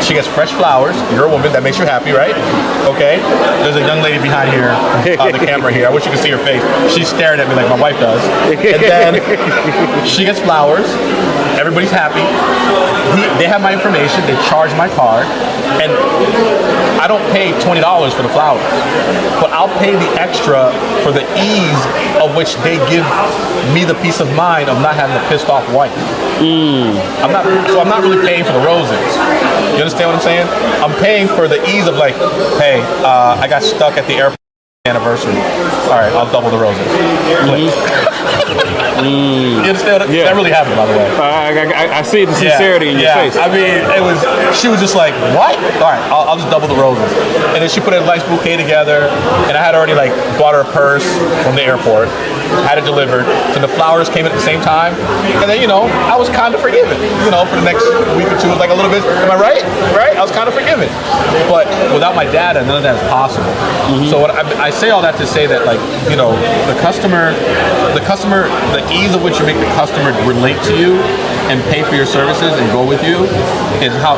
She gets fresh flowers. You're a woman. That makes you happy, right? Okay. There's a young lady behind here on the camera here. I wish you could see her face. She's staring at me like my wife does. And then she gets flowers. Everybody's happy. They have my information. They charge my card. And I don't pay $20 for the flowers, but I'll pay the extra for the ease of which they give me the peace of mind of not having a pissed off wife. I'm not really paying for the roses. You understand what I'm saying? I'm paying for the ease of like, hey, I got stuck at the airport anniversary. All right, I'll double the roses. You understand what that really happened, by the way. I see the sincerity in your face. I mean, she was just like, what? All right, I'll just double the roses. And then she put a nice bouquet together, and I had already like bought her a purse from the airport, had it delivered, so the flowers came at the same time. And then, I was kind of forgiven, for the next week or two, like a little bit. Am I right? Right? I was kind of forgiven. But without my data, none of that is possible. So I say all that to say that, like, the customer, the ease of which you make the customer relate to you and pay for your services and go with you is how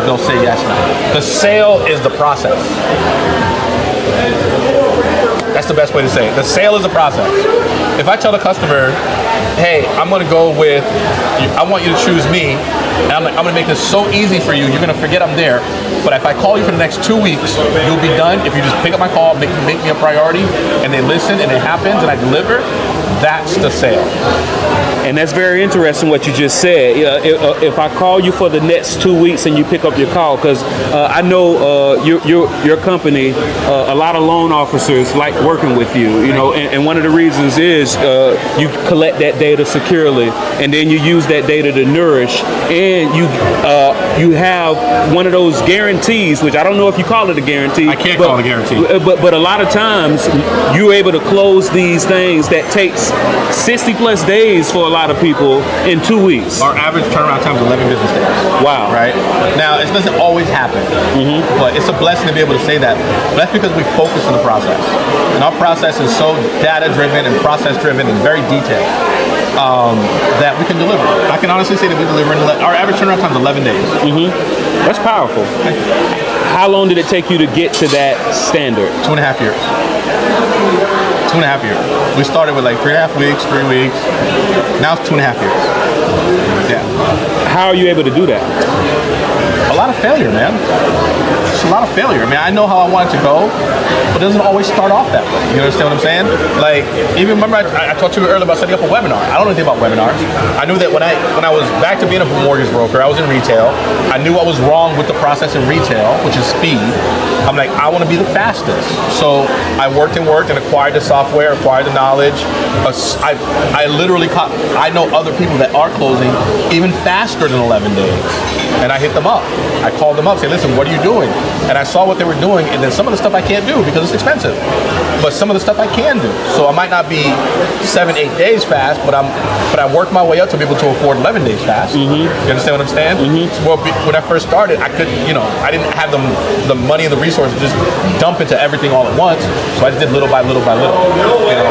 they'll say yes now. The sale is the process. That's the best way to say it. The sale is the process. If I tell the customer, hey, I want you to choose me, and I'm going to make this so easy for you, you're going to forget I'm there. But if I call you for the next 2 weeks, you'll be done. If you just pick up my call, make me a priority, and they listen, and it happens, and I deliver, that's the sale. And that's very interesting what you just said. If I call you for the next 2 weeks and you pick up your call, because I know your company, a lot of loan officers like working with you, and one of the reasons is you collect that data securely, and then you use that data to nourish, and you have one of those guarantees, which I don't know if you call it a guarantee. I can't call it a guarantee. But a lot of times you're able to close these things that takes 60 plus days for a lot of people in 2 weeks. Our average turnaround time is 11 business days. Wow. Right? Now, it doesn't always happen, but it's a blessing to be able to say that. But that's because we focus on the process. And our process is so data-driven and process-driven and very detailed that we can deliver. I can honestly say that we deliver our average turnaround time is 11 days. That's powerful. How long did it take you to get to that standard? 2.5 years. 2.5 years. We started with like 3.5 weeks, 3 weeks. Now it's 2.5 years. Yeah. How are you able to do that? A lot of failure, man. It's a lot of failure. I mean, I know how I want it to go, but it doesn't always start off that way. You understand what I'm saying? Like, even remember I talked to you earlier about setting up a webinar. I don't know anything about webinars. I knew that when I was back to being a mortgage broker, I was in retail. I knew what was wrong with the process in retail, which is speed. I'm like, I want to be the fastest. So I worked and acquired the software, acquired the knowledge. I literally I know other people that are closing even faster than 11 days. And I hit them up. I called them up, say, listen, what are you doing? And I saw what they were doing, and then some of the stuff I can't do because it's expensive. But some of the stuff I can do. So I might not be 7-8 days fast, but I worked my way up to be able to afford 11 days fast. You understand what I'm saying? Well, when I first started, I couldn't, I didn't have the money and the resources to just dump into everything all at once. So I just did little by little by little,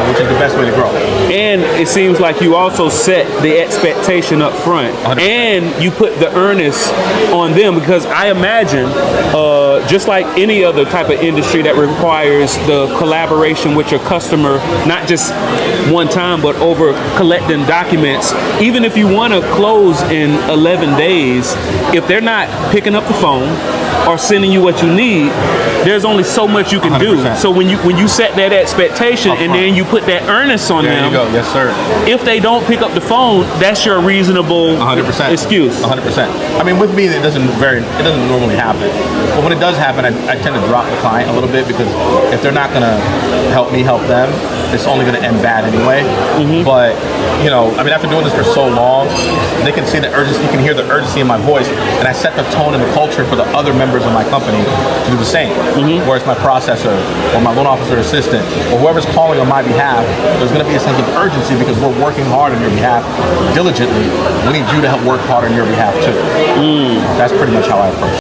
which is the best way to grow. And it seems like you also set the expectation up front, 100%. And you put the earnest on them, because I imagine, just like any other type of industry that requires the collaboration with your customer, not just one time, but over collecting documents, even if you want to close in 11 days, if they're not picking up the phone or sending you what you need, there's only so much you can 100%. Do. So when you set that expectation and then you put that earnest on them, there you go. Yes, sir. If they don't pick up the phone, that's your reasonable 100% excuse. 100%. I mean, with me, it doesn't normally happen. But when it does happen, I tend to drop the client a little bit, because if they're not gonna help me help them, it's only gonna end bad anyway. But after doing this for so long, they can see the urgency. You can hear the urgency in my voice, and I set the tone and the culture for the other members of my company to do the same. Where it's my processor or my loan officer assistant or whoever's calling on my behalf, there's going to be a sense of urgency because we're working hard on your behalf diligently. We need you to help work hard on your behalf too. That's pretty much how I approach it.